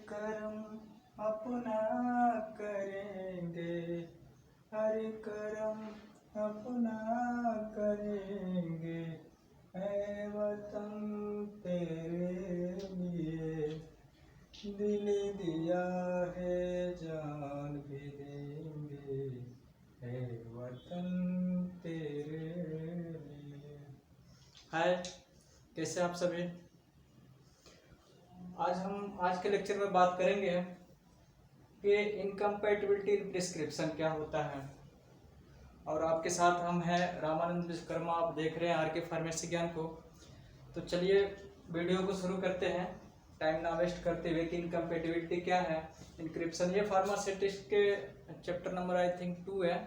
कर्म अपना करेंगे, हर कर्म अपना करेंगे, ऐ वतन तेरे लिए दिल दिया है जान भी देंगे, ऐ वतन तेरे लिए। हाय, कैसे आप सभी। आज के लेक्चर में बात करेंगे कि इनकम्पैटिबिलिटी प्रिस्क्रिप्शन क्या होता है। और आपके साथ हम हैं रामानंद विश्वकर्मा, आप देख रहे हैं आर के फार्मेसी ज्ञान को। तो चलिए वीडियो को शुरू करते हैं टाइम ना वेस्ट करते हुए कि इनकम्पैटिबिलिटी क्या है। इनक्रिप्शन ये फार्मास्यूटिक्स के चैप्टर नंबर आई थिंक 2 है।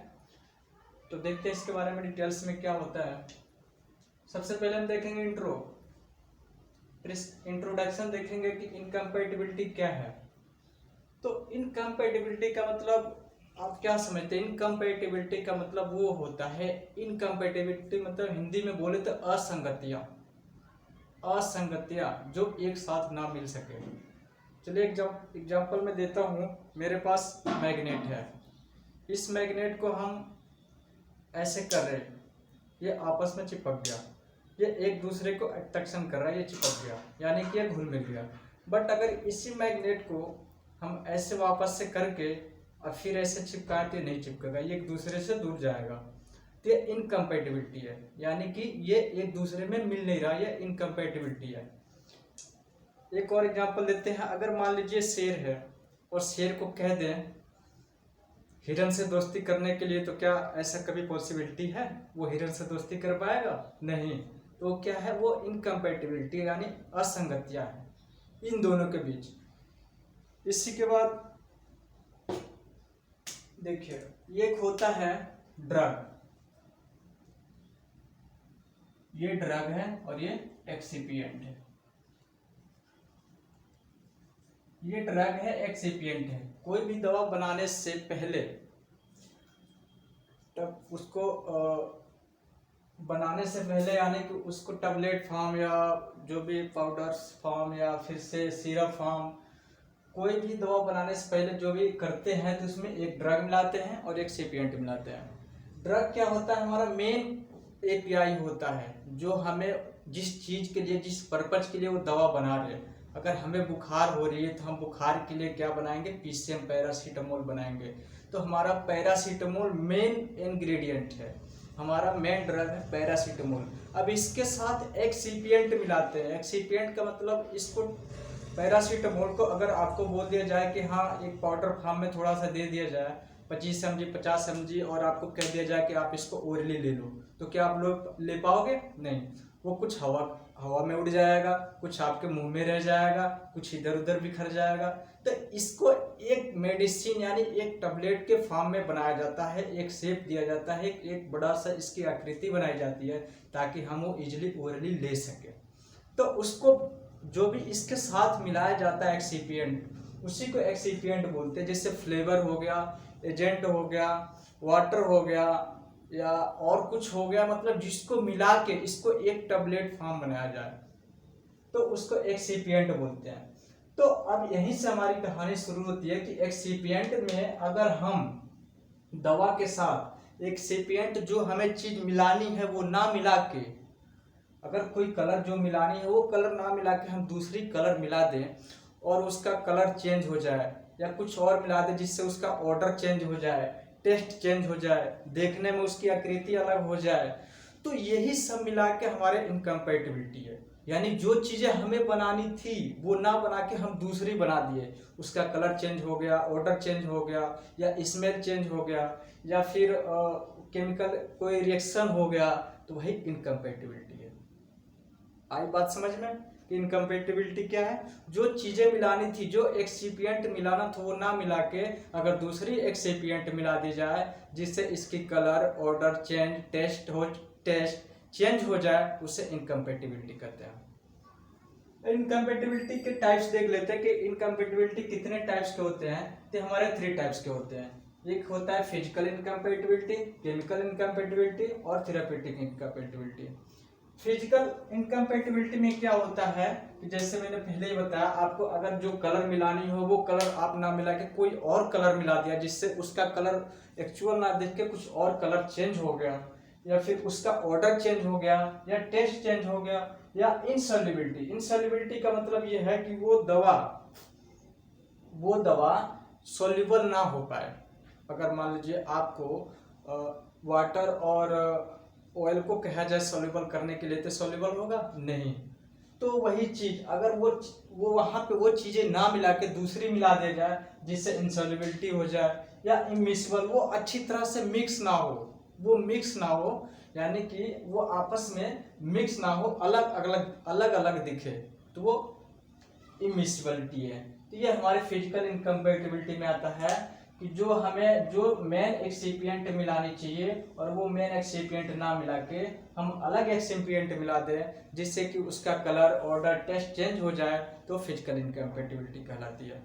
तो देखते हैं इसके बारे में डिटेल्स में क्या होता है। सबसे पहले हम देखेंगे इंट्रोडक्शन देखेंगे कि इनकम्पैटिबिलिटी क्या है। तो इनकम्पैटिबिलिटी का मतलब आप क्या समझते हैं। इनकम्पैटिबिलिटी का मतलब वो होता है, इनकम्पैटिबिलिटी मतलब हिंदी में बोले तो असंगतियां जो एक साथ ना मिल सके। चलिए एग्जाम्पल में देता हूँ। मेरे पास मैग्नेट है, इस मैग्नेट को हम ऐसे कर रहे हैं, ये आपस में चिपक गया, ये एक दूसरे को अट्रैक्शन कर रहा है, ये चिपक गया यानी कि ये घुल मिल गया। बट अगर इसी मैग्नेट को हम ऐसे वापस से करके और फिर ऐसे चिपकाए तो नहीं चिपकेगा, ये एक दूसरे से दूर जाएगा। तो ये इनकम्पैटिबिलिटी है, यानी कि ये एक दूसरे में मिल नहीं रहा, ये इनकम्पैटिबिलिटी है। एक और एग्जांपल देते हैं। अगर मान लीजिए शेर है और शेर को कह दें हिरन से दोस्ती करने के लिए, तो क्या ऐसा कभी पॉसिबिलिटी है वो हिरन से दोस्ती कर पाएगा? नहीं। तो क्या है वो इनकम्पैटिबिलिटी यानी असंगतियां है इन दोनों के बीच। इसी के बाद देखिए, ये होता है ड्रग, ये ड्रग है और ये एक्सिपिएंट है। ये ड्रग है, एक्सिपिएंट है। कोई भी दवा बनाने से पहले तब उसको बनाने से पहले यानी कि उसको टैबलेट फॉर्म या जो भी पाउडर्स फॉर्म या फिर से सिरप फॉर्म, कोई भी दवा बनाने से पहले जो भी करते हैं तो उसमें एक ड्रग मिलाते हैं और एक एक्सिपिएंट मिलाते हैं। ड्रग क्या होता है, हमारा मेन एपीआई होता है जो हमें जिस चीज़ के लिए, जिस पर्पज के लिए वो दवा बना रहे हैं। अगर हमें बुखार हो रही है तो हम बुखार के लिए क्या बनाएंगे, पीसीएम पैरासीटामोल बनाएंगे। तो हमारा पैरासीटामोल मेन इंग्रेडिएंट है, हमारा मेन ड्रग है पैरासीटामोल। अब इसके साथ एक्सिपिएंट मिलाते हैं। एक्सिपिएंट का मतलब इसको पैरासीटामोल को अगर आपको बोल दिया जाए कि हाँ एक पाउडर फॉर्म में थोड़ा सा दे दिया जाए 25 mg 50 mg और आपको कह दिया जाए कि आप इसको ओरली ले लो, तो क्या आप लोग ले पाओगे? नहीं। वो कुछ हवा में उड़ जाएगा, कुछ आपके मुंह में रह जाएगा, कुछ इधर उधर बिखर जाएगा। तो इसको एक मेडिसिन यानी एक टैबलेट के फॉर्म में बनाया जाता है, एक शेप दिया जाता है, एक बड़ा सा इसकी आकृति बनाई जाती है ताकि हम वो इजिली ओरली ले सके। तो उसको जो भी इसके साथ मिलाया जाता है एक्सिपिएंट, उसी को एक्सिपिएंट बोलते हैं। जैसे फ्लेवर हो गया, एजेंट हो गया, वाटर हो गया या और कुछ हो गया, मतलब जिसको मिला के इसको एक टैबलेट फॉर्म बनाया जाए तो उसको एक्सिपिएंट बोलते हैं। तो अब यहीं से हमारी कहानी शुरू होती है कि एक्सिपिएंट में अगर हम दवा के साथ एक्सिपिएंट जो हमें चीज मिलानी है वो ना मिला के, अगर कोई कलर जो मिलानी है वो कलर ना मिला के हम दूसरी कलर मिला दें और उसका कलर चेंज हो जाए या कुछ और मिला दें जिससे उसका ऑर्डर चेंज हो जाए, टेस्ट चेंज हो जाए, देखने में उसकी आकृति अलग हो जाए, तो यही सब मिला के हमारे इनकम्पैटिबिलिटी है। यानी जो चीज़ें हमें बनानी थी वो ना बना के हम दूसरी बना दिए, उसका कलर चेंज हो गया, ऑर्डर चेंज हो गया या स्मेल चेंज हो गया या फिर केमिकल कोई रिएक्शन हो गया, तो वही इनकम्पैटिबिलिटी है। आई बात समझ में कि इनकम्पैटिबिलिटी क्या है? जो चीजें मिलानी थी, जो एक्सिपिएंट मिलाना था वो ना मिला के अगर दूसरी एक्सिपिएंट मिला दी जाए जिससे इसकी colour, order change, taste change हो जाए, उसे इनकम्पैटिबिलिटी कहते हैं। इनकम्पैटिबिलिटी के टाइप्स देख लेते हैं कि इनकम्पैटिबिलिटी कितने टाइप्स के होते हैं। तो हमारे 3 टाइप्स के होते हैं। एक होता है फिजिकल इनकम्पैटिबिलिटी, केमिकल इनकम्पैटिबिलिटी और थेरापेटिक इनकम्पैटिबिलिटी। फिजिकल इनकम्पेटिबिलिटी में क्या होता है कि जैसे मैंने पहले ही बताया आपको, अगर जो कलर मिलानी हो वो कलर आप ना मिला के कोई और कलर मिला दिया, जिससे उसका कलर एक्चुअल ना देख के कुछ और कलर चेंज हो गया, या फिर उसका ऑर्डर चेंज हो गया, या टेस्ट चेंज हो गया, या इनसॉल्युबिलिटी। इनसॉल्युबिलिटी का मतलब ये है कि वो दवा सॉल्युबल ना हो पाए। अगर मान लीजिए आपको वाटर और ऑयल को कहा जाए सॉल्युबल करने के लिए, तो सॉल्युबल होगा नहीं। तो वही चीज अगर वो वहां पे वो चीजें ना मिला के दूसरी मिला दे जाए, जिससे इंसॉल्युबिलिटी हो जाए, या इमिक्सबल, वो अच्छी तरह से मिक्स ना हो, वो मिक्स ना हो, यानी कि वो आपस में मिक्स ना हो, अलग अलग दिखे, तो वो इमिसिबिलिटी है। तो ये हमारे फिजिकल इनकम्पेटिबिलिटी में आता है कि जो मेन एक्सिपिएंट मिलानी चाहिए और वो मेन एक्सिपिएंट ना मिला के हम अलग एक्सिपिएंट मिला दें, जिससे कि उसका कलर, ऑर्डर, टेस्ट चेंज हो जाए, तो फिजिकल इनकम्पेटिबिलिटी कहलाती है।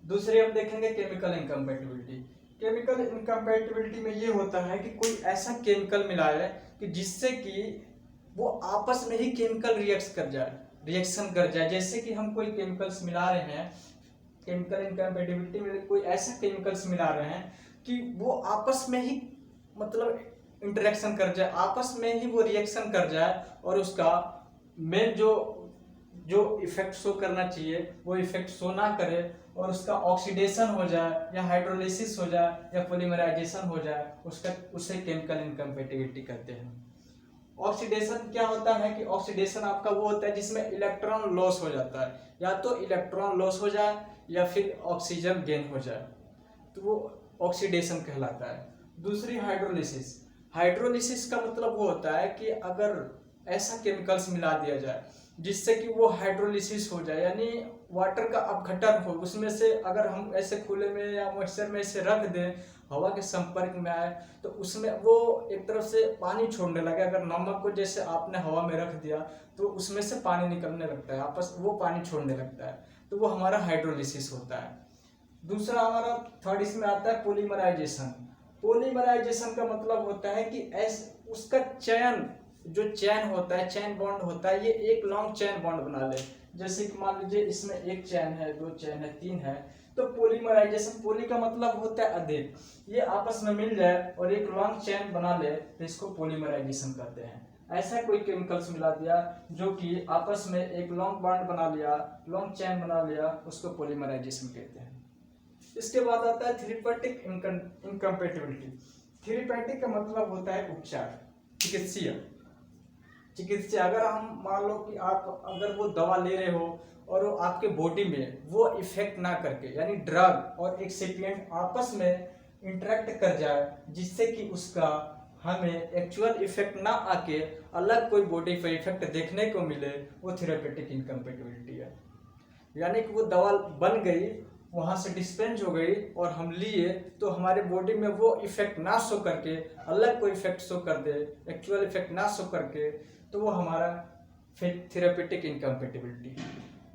दूसरी हम देखेंगे केमिकल इनकम्पेटिबिलिटी। केमिकल इनकम्पेटिबिलिटी में ये होता है कि कोई ऐसा केमिकल मिलाए कि जिससे कि वो आपस में ही केमिकल रिएक्शन कर जाए। जैसे कि हम कोई केमिकल्स मिला रहे हैं, केमिकल इनकम्पेटिबिलिटी में कोई ऐसा केमिकल्स मिला रहे हैं कि वो आपस में ही मतलब इंटरेक्शन कर जाए, आपस में ही वो रिएक्शन कर जाए, और उसका मेन जो इफेक्ट शो करना चाहिए वो इफेक्ट शो ना करे, और उसका ऑक्सीडेशन हो जाए, या हाइड्रोलिसिस हो जाए, या पॉलीमराइजेशन हो जाए, उसे केमिकल इनकम्पेटिबिलिटी कहते हैं। ऑक्सीडेशन क्या होता है कि ऑक्सीडेशन आपका वो होता है जिसमें इलेक्ट्रॉन लॉस हो जाता है, या तो इलेक्ट्रॉन लॉस हो जाए या फिर ऑक्सीजन गेन हो जाए, तो वो ऑक्सीडेशन कहलाता है। दूसरी हाइड्रोलिसिस। हाइड्रोलिसिस का मतलब वो होता है कि अगर ऐसा केमिकल्स मिला दिया जाए जिससे कि वो हाइड्रोलिसिस हो जाए, यानी वाटर का अपघटन हो, उसमें से अगर हम ऐसे खुले में या मॉइस्चर में ऐसे रख दें, हवा के संपर्क में आए, तो उसमें वो एक तरफ से पानी छोड़ने लगे। अगर नमक को जैसे आपने हवा में रख दिया तो उसमें से पानी निकलने लगता है, आपस वो पानी छोड़ने लगता है, तो वो हमारा हाइड्रोलिसिस होता है। दूसरा हमारा थर्ड इसमें आता है पॉलीमराइजेशन। पॉलीमराइजेशन का मतलब होता है कि उसका चयन, जो चैन होता है, चैन बॉन्ड होता है, ये एक लॉन्ग चैन बॉन्ड बना ले। जैसे कि मान लीजिए इसमें एक चैन है, दो चैन है, तीन है, तो पॉलीमराइजेशन, पोली का मतलब होता है अधिक, ये आपस में मिल जाए और एक लॉन्ग चैन बना ले, तो इसको पॉलीमराइजेशन कहते हैं। ऐसा कोई केमिकल्स मिला दिया जो कि आपस में एक लॉन्ग बॉन्ड बना लिया, लॉन्ग चैन बना लिया, उसको पॉलीमराइजेशन कहते हैं। इसके बाद आता है थेरेपेटिक इनकम्पेटिबिलिटी। थेरेपेटिक का मतलब होता है उपचार, चिकित्सीय। अगर हम मान लो कि आप अगर वो दवा ले रहे हो और वो आपके बॉडी में वो इफेक्ट ना करके, यानी ड्रग और एक्सिपिएंट आपस में इंटरेक्ट कर जाए, जिससे कि उसका हमें एक्चुअल इफेक्ट ना आके अलग कोई बॉडी पे इफेक्ट देखने को मिले, वो थेरेपेटिक इनकम्पेटिबिलिटी है। यानी कि वो दवा बन गई, वहां से डिस्पेंस हो गई और हम लिए, तो हमारे बॉडी में वो इफेक्ट ना शो करके अलग कोई इफेक्ट शो कर दे, एक्चुअल इफेक्ट ना शो करके, तो वो हमारा थेरेपेटिक इनकम्पेटिबिलिटी।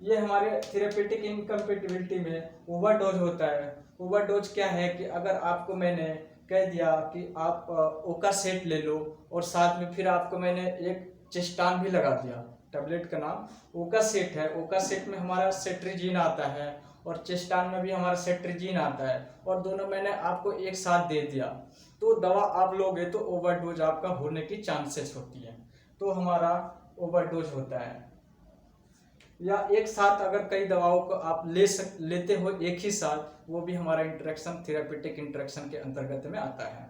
ये हमारे थेरेपेटिक इनकम्पेटिबिलिटी में ओवरडोज होता है। ओवरडोज क्या है कि अगर आपको मैंने कह दिया कि आप ओका सेट ले लो, और साथ में फिर आपको मैंने एक चेस्टान भी लगा दिया, टैबलेट का नाम ओका सेट है। ओका सेट में हमारा सेट्रिजीन आता है और चेस्टान में भी हमारा सेट्रिजीन आता है, और दोनों मैंने आपको एक साथ दे दिया, तो दवा आप लोगे तो ओवरडोज आपका होने की चांसेस होती है, तो हमारा ओवरडोज होता है। या एक साथ अगर कई दवाओं को आप लेते हो एक ही साथ, वो भी हमारा इंटरेक्शन थेरेपेटिक इंटरेक्शन के अंतर्गत में आता है।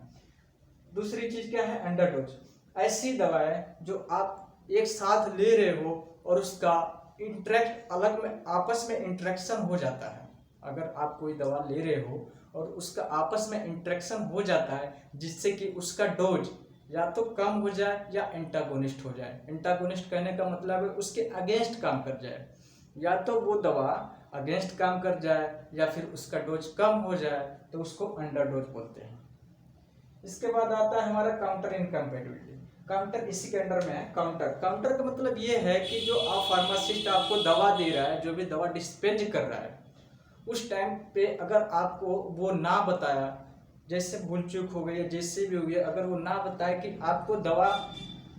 दूसरी चीज क्या है, अंडरडोज। ऐसी दवाएं जो आप एक साथ ले रहे हो और उसका इंटरेक्ट अलग में आपस में इंटरेक्शन हो जाता है। अगर आप कोई दवा ले रहे हो और उसका आपस में इंटरेक्शन हो जाता है, जिससे कि उसका डोज या तो कम हो जाए या एंटागोनिस्ट हो जाए। एंटागोनिस्ट कहने का मतलब है उसके अगेंस्ट काम कर जाए, या तो वो दवा अगेंस्ट काम कर जाए या फिर उसका डोज कम हो जाए, तो उसको अंडरडोज बोलते हैं। इसके बाद आता है हमारा काउंटर इनकम्पेटिबिलिटी। काउंटर इसी के अंडर में है। काउंटर का मतलब ये है कि जो आप फार्मासिस्ट आपको दवा दे रहा है, जो भी दवा डिस्पेंस कर रहा है, उस टाइम पे अगर आपको वो ना बताया, जैसे भूल चूक हो गई है, जैसे भी हुई है, अगर वो ना बताए कि आपको दवा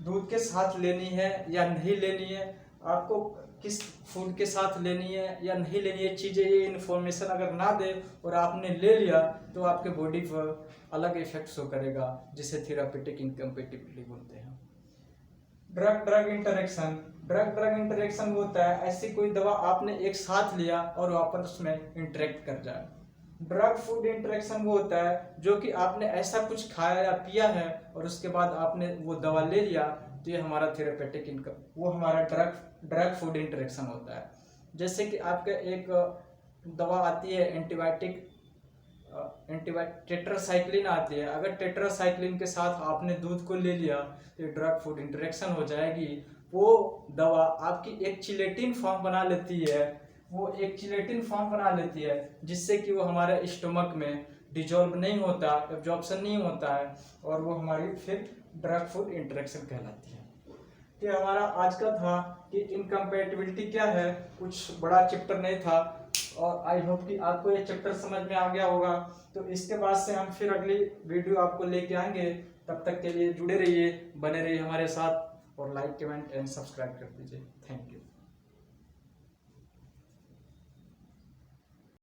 दूध के साथ लेनी है या नहीं लेनी है, आपको किस फूड के साथ लेनी है या नहीं लेनी है चीज़ें, ये इन्फॉर्मेशन अगर ना दे और आपने ले लिया तो आपके बॉडी पर अलग इफेक्ट शो करेगा, जिसे थेरापेटिक इनकम्पेटिबिलिटी बोलते हैं। ड्रग ड्रग इंटरेक्शन होता है ऐसी कोई दवा आपने एक साथ लिया और वापस में इंटरेक्ट कर जाए। ड्रग फूड इंटरेक्शन वो होता है जो कि आपने ऐसा कुछ खाया या पिया है और उसके बाद आपने वो दवा ले लिया, तो ये हमारा थेरेपेटिक इनकम, वो हमारा ड्रग फूड इंटरेक्शन होता है। जैसे कि आपका एक दवा आती है एंटीबायोटिक टेट्रासाइक्लिन आती है, अगर टेट्रासाइक्लिन के साथ आपने दूध को ले लिया तो ये ड्रग फूड इंटरेक्शन हो जाएगी। वो दवा आपकी एक चिलेटिन फॉर्म बना लेती है, वो एक चिलेटिन फॉर्म बना लेती है जिससे कि वो हमारे स्टमक में डिजॉल्व नहीं होता, एब्जॉर्प्शन नहीं होता है, और वो हमारी फिर ड्रग फूड इंटरेक्शन कहलाती है। ये हमारा आज का था कि इनकम्पैटिबिलिटी क्या है, कुछ बड़ा चैप्टर नहीं था, और आई होप कि आपको ये चैप्टर समझ में आ गया होगा। तो इसके बाद से हम फिर अगली वीडियो आपको लेके आएंगे, तब तक के लिए जुड़े रहिए, बने रहिए हमारे साथ, और लाइक कमेंट एंड सब्सक्राइब कर दीजिए। Thank you.